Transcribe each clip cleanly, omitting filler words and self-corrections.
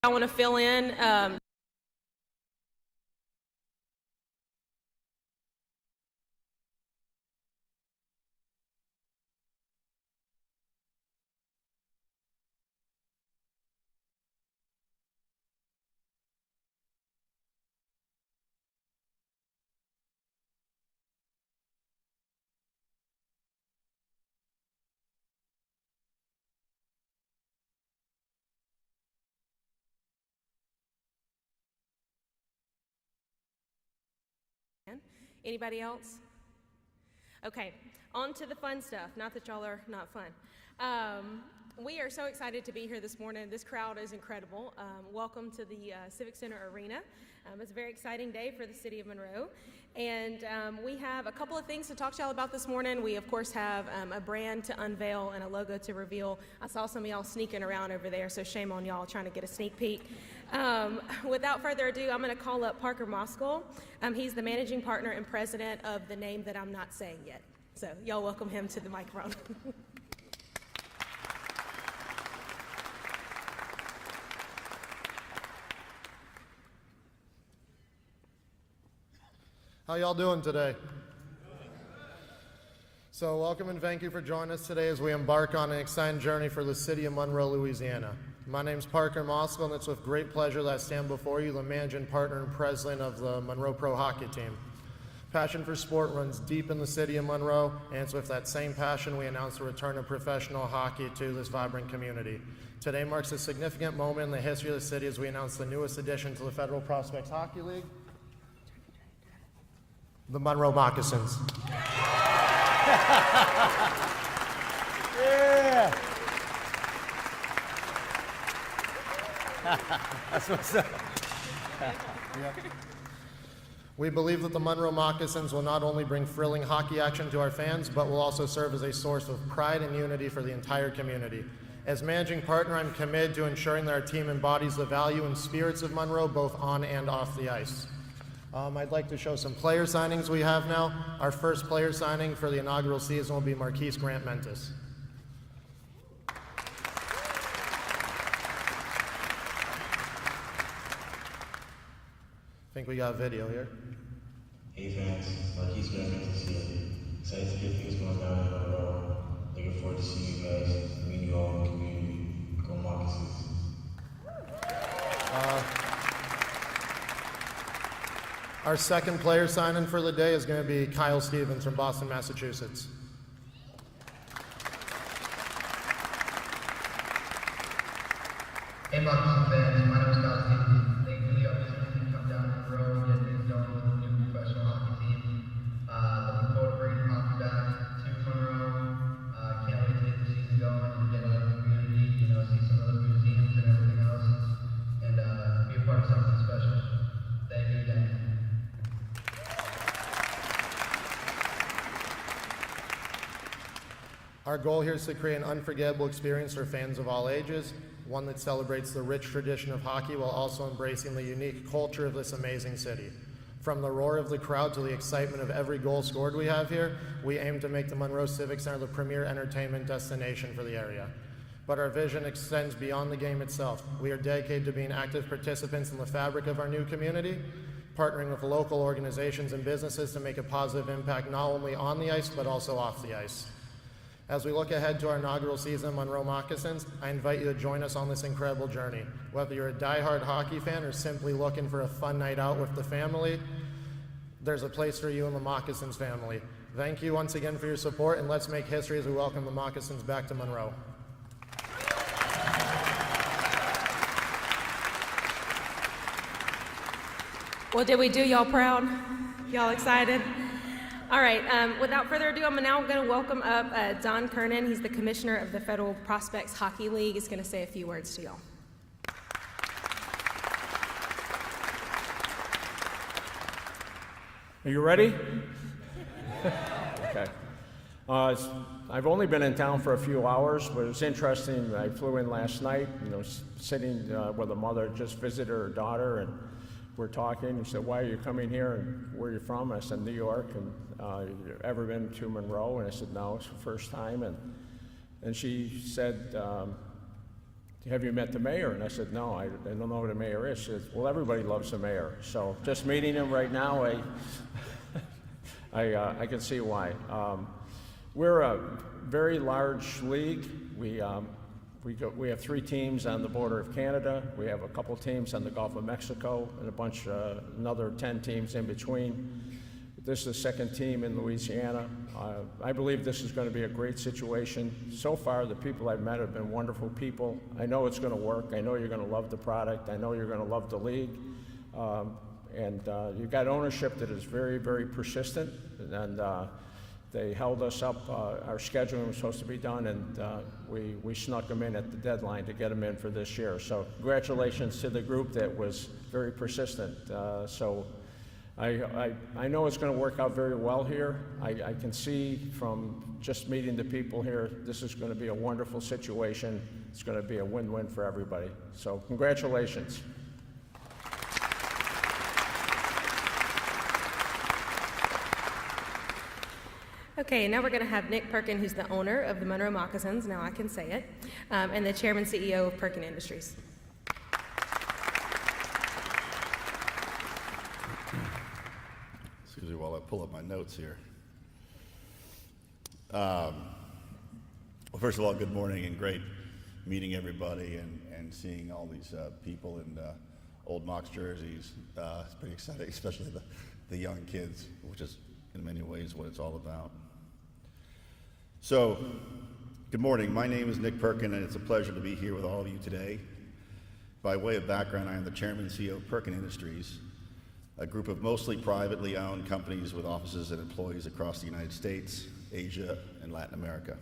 I want to fill in. Anybody else? Okay, on to the fun stuff. Not that y'all are not fun. We are so excited to be here this morning. This crowd is incredible. Welcome to the Civic Center Arena. It's a very exciting day for the City of Monroe. And we have a couple of things to talk to y'all about this morning. We, of course, have a brand to unveil and a logo to reveal. I saw some of y'all sneaking around over there, so shame on y'all trying to get a sneak peek. Without further ado, I'm going to call up Parker Moskal. He's the managing partner and president of the name that I'm not saying yet. So y'all welcome him to the microphone. How y'all doing today? So welcome and thank you for joining us today as we embark on an exciting journey for the City of Monroe, Louisiana. My name is Parker Moskal, and it's with great pleasure that I stand before you, the managing partner and president of the Monroe Pro Hockey Team. Passion for sport runs deep in the City of Monroe, and it's with that same passion we announce the return of professional hockey to this vibrant community. Today marks a significant moment in the history of the city as we announce the newest addition to the Federal Prospects Hockey League, the Monroe Moccasins. Yeah! That's what's up. Yep. We believe that the Monroe Moccasins will not only bring thrilling hockey action to our fans, but will also serve as a source of pride and unity for the entire community. As managing partner, I'm committed to ensuring that our team embodies the value and spirits of Monroe, both on and off the ice. I'd like to show some player signings we have now. Our first player signing for the inaugural season will be Marquise Grant Mentis. I think we got a video here. Hey fans, Marquise Grant Mentis here. Excited to get things going down in Monroe. Looking forward to seeing you guys, meeting you all in the community. Go Moccasins. Our second player signing for the day is going to be Kyle Stevens from Boston, Massachusetts. Hey Moccasins fans, my name is Kyle Stevens. Thank you for the opportunity to come down to Monroe and get things going with the new professional hockey team. Looking forward to bringing hockey back to Monroe. Can't wait to get the season going and get out of the community, see some of the museums and everything else, and be a part of something special. Thank you again. Our goal here is to create an unforgettable experience for fans of all ages, one that celebrates the rich tradition of hockey while also embracing the unique culture of this amazing city. From the roar of the crowd to the excitement of every goal scored we have here, we aim to make the Monroe Civic Center the premier entertainment destination for the area. But our vision extends beyond the game itself. We are dedicated to being active participants in the fabric of our new community, partnering with local organizations and businesses to make a positive impact not only on the ice but also off the ice. As we look ahead to our inaugural season, Monroe Moccasins, I invite you to join us on this incredible journey. Whether you're a diehard hockey fan or simply looking for a fun night out with the family, there's a place for you in the Moccasins family. Thank you once again for your support, and let's make history as we welcome the Moccasins back to Monroe. Well, did we do y'all proud? Y'all excited? All right, without further ado, I'm now going to welcome up Don Kernan. He's the commissioner of the Federal Prospects Hockey League. He's going to say a few words to y'all. Are you ready? Okay. I've only been in town for a few hours, but it's interesting. I flew in last night, sitting with a mother, just visited her daughter, and we're talking. She said, "Why are you coming here, and where are you from?" I said, "New York." And you ever been to Monroe? And I said, "No, it's the first time." And she said, have you met the mayor? And I said, no, I don't know who the mayor is. She said, well, everybody loves the mayor. So just meeting him right now, I can see why. We're a very large league. We have 3 teams on the border of Canada. We have a couple teams on the Gulf of Mexico and another 10 teams in between. This is the 2nd team in Louisiana. I believe this is going to be a great situation. So far, the people I've met have been wonderful people. I know it's going to work. I know you're going to love the product. I know you're going to love the league. And you've got ownership that is very, very persistent. And they held us up. Our scheduling was supposed to be done, and we snuck them in at the deadline to get them in for this year. So congratulations to the group that was very persistent. I know it's going to work out very well here. I can see from just meeting the people here, this is going to be a wonderful situation. It's going to be a win-win for everybody. So congratulations. Okay, now we're going to have Nick Perkin, who's the owner of the Monroe Moccasins, now I can say it, and the chairman CEO of Perkin Industries. Excuse me while I pull up my notes here. Well, first of all, good morning and great meeting everybody and seeing all these people in old Mocs jerseys. It's pretty exciting, especially the young kids, which is in many ways what it's all about. So, good morning. My name is Nick Perkin, and it's a pleasure to be here with all of you today. By way of background, I am the chairman and CEO of Perkin Industries, a group of mostly privately owned companies with offices and employees across the United States, Asia, and Latin America.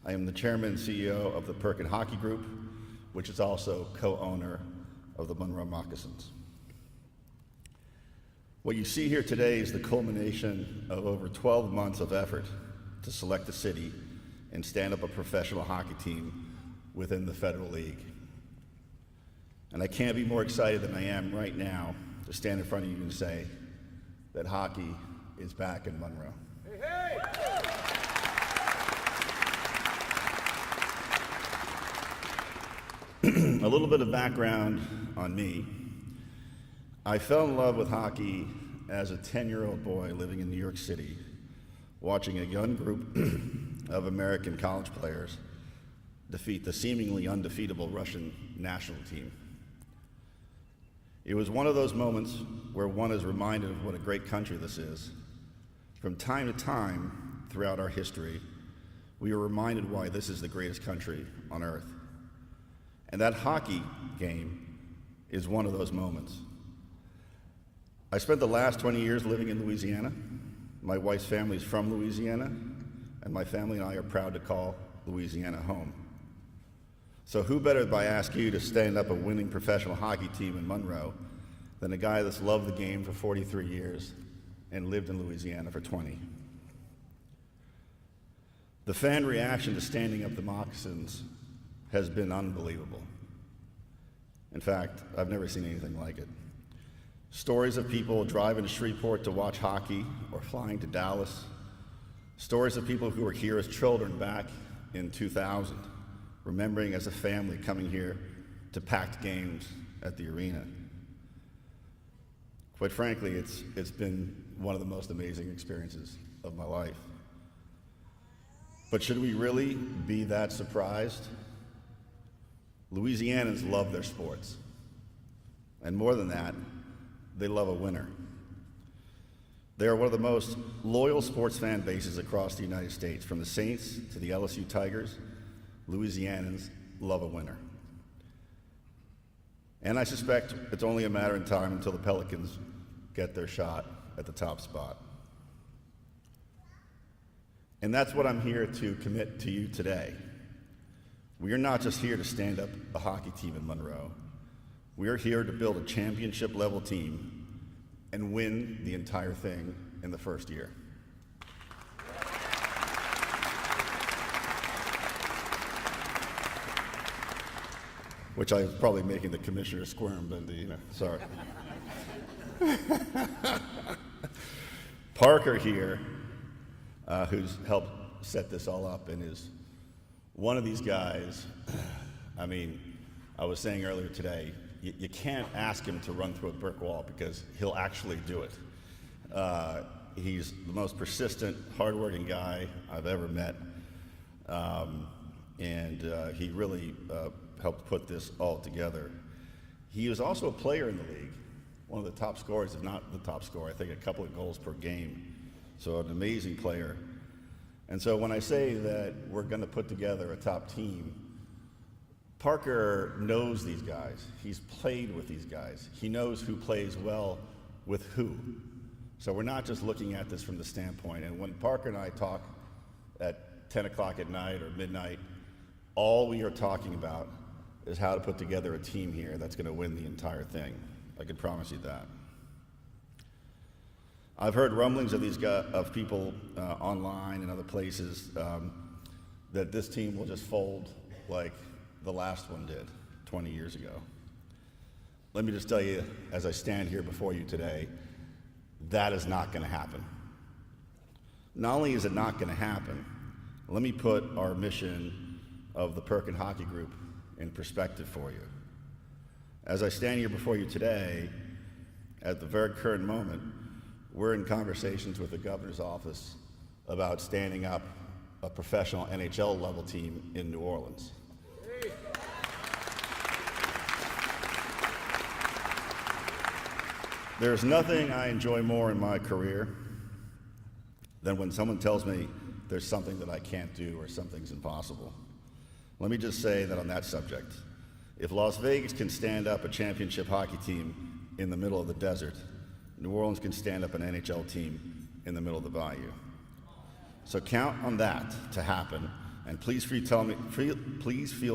I am the chairman and CEO of the Perkin Hockey Group, which is also co-owner of the Monroe Moccasins. What you see here today is the culmination of over 12 months of effort to select a city and stand up a professional hockey team within the Federal League. And I can't be more excited than I am right now to stand in front of you and say that hockey is back in Monroe. Hey, hey! A little bit of background on me. I fell in love with hockey as a 10-year-old boy living in New York City, watching a young group of American college players defeat the seemingly undefeatable Russian national team. It was one of those moments where one is reminded of what a great country this is. From time to time throughout our history, we are reminded why this is the greatest country on earth. And that hockey game is one of those moments. I spent the last 20 years living in Louisiana. My wife's family is from Louisiana, and my family and I are proud to call Louisiana home. So who better if I ask you to stand up a winning professional hockey team in Monroe than a guy that's loved the game for 43 years and lived in Louisiana for 20. The fan reaction to standing up the Moccasins has been unbelievable. In fact, I've never seen anything like it. Stories of people driving to Shreveport to watch hockey or flying to Dallas. Stories of people who were here as children back in 2000, remembering as a family coming here to packed games at the arena. Quite frankly, it's been one of the most amazing experiences of my life. But should we really be that surprised? Louisianans love their sports. And more than that, they love a winner. They are one of the most loyal sports fan bases across the United States. From the Saints to the LSU Tigers, Louisianans love a winner. And I suspect it's only a matter of time until the Pelicans get their shot at the top spot. And that's what I'm here to commit to you today. We are not just here to stand up a hockey team in Monroe. We are here to build a championship level team and win the entire thing in the first year. Which I was probably making the commissioner squirm, but sorry. Parker here, who's helped set this all up and is one of these guys I mean, I was saying earlier today, you can't ask him to run through a brick wall because he'll actually do it. He's the most persistent, hardworking guy I've ever met, and he really helped put this all together. He was also a player in the league, one of the top scorers, if not the top scorer. I think a couple of goals per game, so an amazing player. And so when I say that we're going to put together a top team, Parker knows these guys. He's played with these guys. He knows who plays well with who. So we're not just looking at this from the standpoint. And when Parker and I talk at 10 o'clock at night or midnight, all we are talking about is how to put together a team here that's going to win the entire thing. I can promise you that. I've heard rumblings of these guys, of people online and other places that this team will just fold like the last one did 20 years ago. Let me just tell you, as I stand here before you today, that is not going to happen. Not only is it not going to happen, let me put our mission of the Perkin Hockey Group in perspective for you. As I stand here before you today, at the very current moment, we're in conversations with the governor's office about standing up a professional NHL level team in New Orleans. There's nothing I enjoy more in my career than when someone tells me there's something that I can't do or something's impossible. Let me just say that on that subject, if Las Vegas can stand up a championship hockey team in the middle of the desert, New Orleans can stand up an NHL team in the middle of the bayou. So count on that to happen, and please feel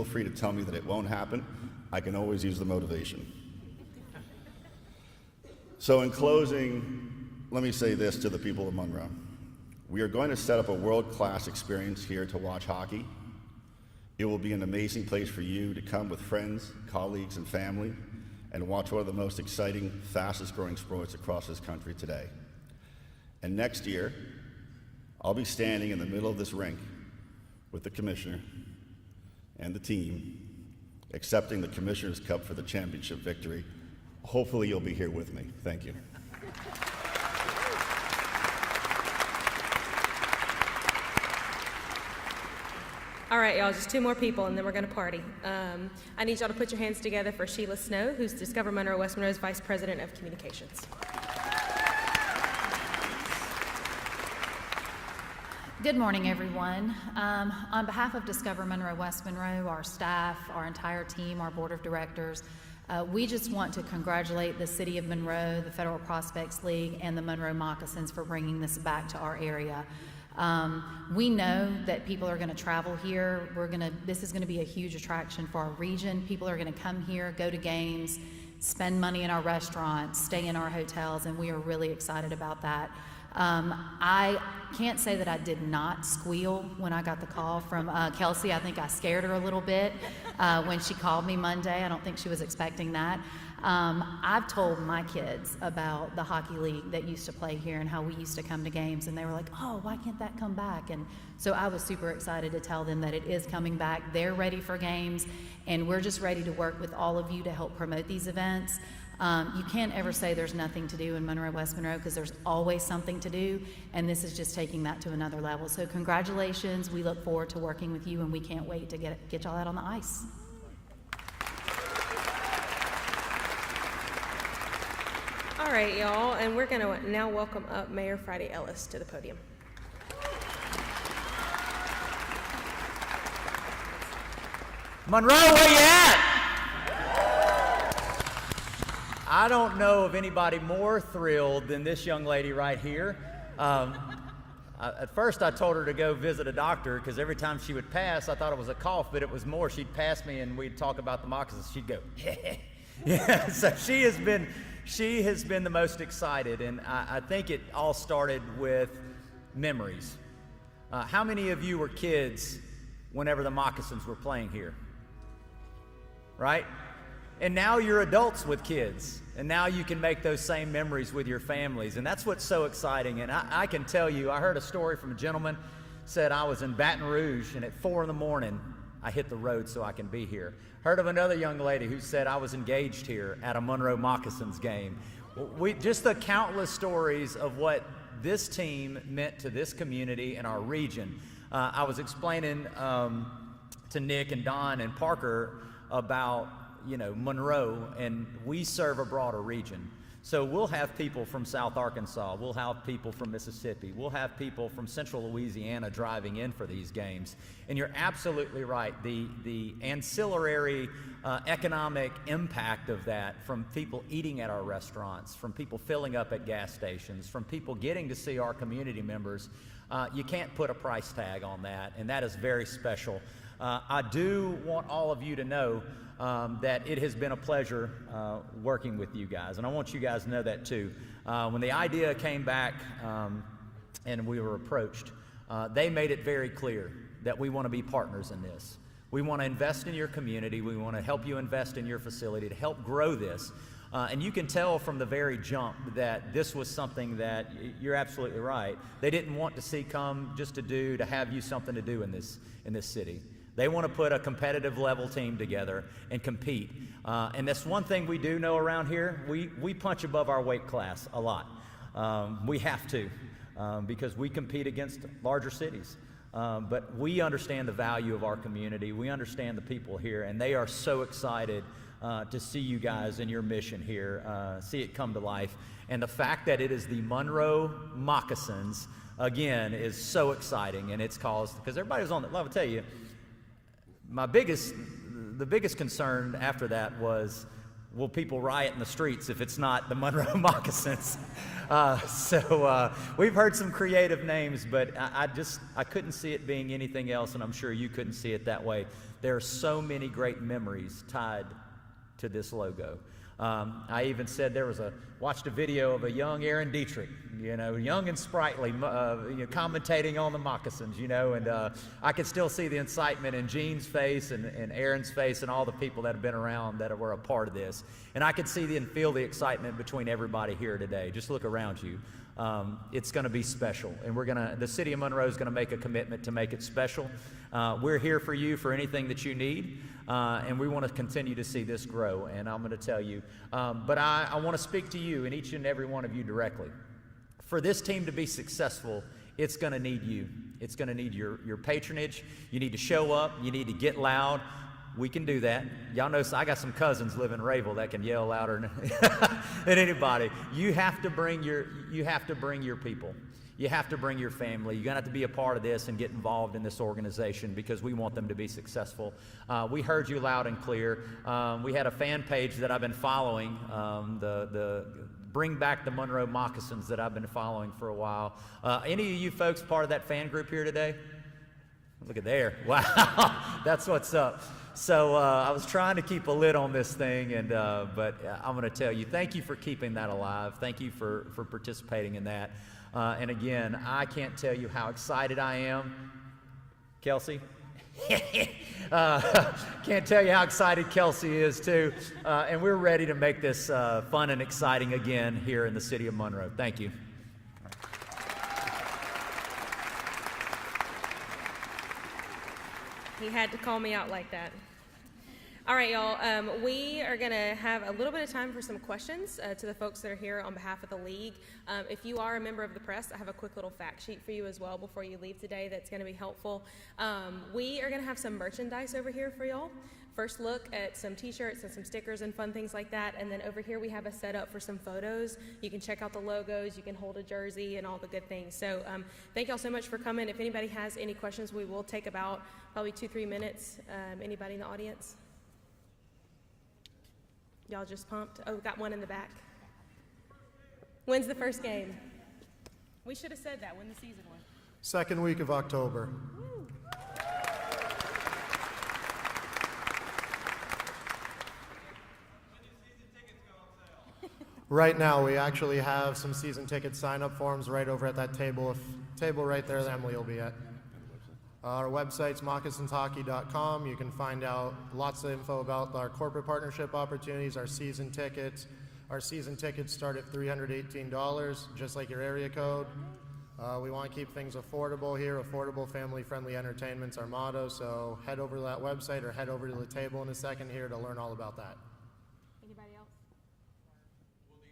free to tell me that it won't happen. I can always use the motivation. So in closing, let me say this to the people of Monroe. We are going to set up a world-class experience here to watch hockey. It will be an amazing place for you to come with friends, colleagues, and family and watch one of the most exciting, fastest-growing sports across this country today. And next year, I'll be standing in the middle of this rink with the commissioner and the team, accepting the Commissioner's Cup for the championship victory. Hopefully you'll be here with me. Thank you. All right, y'all, just two more people, and then we're going to party. I need y'all to put your hands together for Sheila Snow, who's Discover Monroe West Monroe's Vice President of Communications. Good morning, everyone. On behalf of Discover Monroe West Monroe, our staff, our entire team, our board of directors, we just want to congratulate the City of Monroe, the Federal Prospects League, and the Monroe Moccasins for bringing this back to our area. We know that people are going to travel here. This is going to be a huge attraction for our region. People are going to come here, go to games, spend money in our restaurants, stay in our hotels, and we are really excited about that. I can't say that I did not squeal when I got the call from Kelsey. I think I scared her a little bit when she called me Monday. I don't think she was expecting that. I've told my kids about the hockey league that used to play here and how we used to come to games, and they were like, oh, why can't that come back? And so I was super excited to tell them that it is coming back. They're ready for games, and we're just ready to work with all of you to help promote these events. You can't ever say there's nothing to do in Monroe West Monroe because there's always something to do, and this is just taking that to another level. So congratulations. We look forward to working with you, and we can't wait to get y'all out on the ice. All right, y'all, and we're going to now welcome up Mayor Friday Ellis to the podium. Monroe, where you at? I don't know of anybody more thrilled than this young lady right here. At first I told her to go visit a doctor because every time she would pass, I thought it was a cough, but it was more. She'd pass me and we'd talk about the moccasins. She'd go, yeah. So she has been the most excited, and I think it all started with memories. How many of you were kids whenever the moccasins were playing here? Right? And now you're adults with kids, and now you can make those same memories with your families, and that's what's so exciting. And I can tell you, I heard a story from a gentleman, said I was in Baton Rouge, and at 4 in the morning, I hit the road so I can be here. Heard of another young lady who said I was engaged here at a Monroe Moccasins game. Just the countless stories of what this team meant to this community and our region. I was explaining to Nick and Don and Parker about, Monroe, and we serve a broader region. So we'll have people from South Arkansas, we'll have people from Mississippi, we'll have people from Central Louisiana driving in for these games. And you're absolutely right, the ancillary economic impact of that, from people eating at our restaurants, from people filling up at gas stations, from people getting to see our community members, you can't put a price tag on that, and that is very special. I do want all of you to know that it has been a pleasure working with you guys, and I want you guys to know that too. When the idea came back and we were approached, they made it very clear that we want to be partners in this. We want to invest in your community. We want to help you invest in your facility to help grow this. And you can tell from the very jump that this was something that, you're absolutely right, they didn't want to see come just to have you something to do in this city. They want to put a competitive level team together and compete. And that's one thing we do know around here. We punch above our weight class a lot. We have to, because we compete against larger cities. But we understand the value of our community. We understand the people here, and they are so excited to see you guys and your mission here, see it come to life. And the fact that it is the Monroe Moccasins, again, is so exciting. And it's caused, because everybody was on the, I'll tell you, the biggest concern after that was, will people riot in the streets if it's not the Monroe Moccasins? So we've heard some creative names, but I couldn't see it being anything else, and I'm sure you couldn't see it that way. There are so many great memories tied to this logo. I even said watched a video of a young Aaron Dietrich, young and sprightly, commentating on the Moccasins, and I could still see the incitement in Gene's face and Aaron's face and all the people that have been around that were a part of this. And I could see and feel the excitement between everybody here today. Just look around you. It's going to be special, and the City of Monroe is going to make a commitment to make it special. We're here for you for anything that you need, and we want to continue to see this grow, and I'm going to tell you. But I want to speak to you and each and every one of you directly. For this team to be successful, it's going to need you. It's going to need your patronage. You need to show up. You need to get loud. We can do that. Y'all know I got some cousins live in Rayville that can yell louder than anybody. You have to bring your people. You have to bring your family. You're going to have to be a part of this and get involved in this organization, because we want them to be successful. We heard you loud and clear. We had a fan page that I've been following, the Bring Back the Monroe Moccasins, that I've been following for a while. Any of you folks part of that fan group here today? Look at there. Wow, that's what's up. So I was trying to keep a lid on this thing, but I'm going to tell you, thank you for keeping that alive. Thank you for participating in that. And again, I can't tell you how excited I am. Kelsey? Can't tell you how excited Kelsey is too. And we're ready to make this fun and exciting again here in the City of Monroe. Thank you. He had to call me out like that. All right, y'all. We are going to have a little bit of time for some questions to the folks that are here on behalf of the league. If you are a member of the press, I have a quick little fact sheet for you as well before you leave today that's going to be helpful. We are going to have some merchandise over here for y'all. First look at some t-shirts and some stickers and fun things like that. And then over here we have a setup for some photos. You can check out the logos, you can hold a jersey and all the good things. So thank y'all so much for coming. If anybody has any questions, we will take about probably 2-3 minutes. Anybody in the audience? Y'all just pumped? Oh, got one in the back. When's the first game? We should have said that when the season was. Second week of October. Woo. Right now, we actually have some season ticket sign-up forms right over at that table right there that Emily will be at. Our website's moccasinshockey.com. You can find out lots of info about our corporate partnership opportunities, our season tickets. Our season tickets start at $318, just like your area code. We want to keep things affordable here. Affordable, family-friendly entertainment's our motto, so head over to that website or head over to the table in a second here to learn all about that. Anybody else? Will the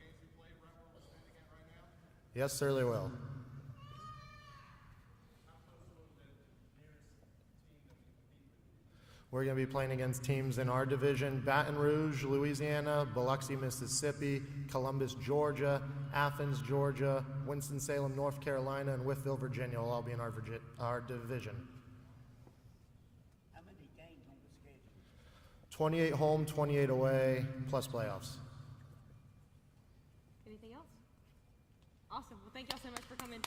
games be played right where we're standing at right now? Yes, sir, they will. We're going to be playing against teams in our division: Baton Rouge, Louisiana; Biloxi, Mississippi; Columbus, Georgia; Athens, Georgia; Winston-Salem, North Carolina; and Wytheville, Virginia will all be in our division. How many games on the schedule? 28 home, 28 away, plus playoffs. Anything else? Awesome. Well, thank y'all so much for coming.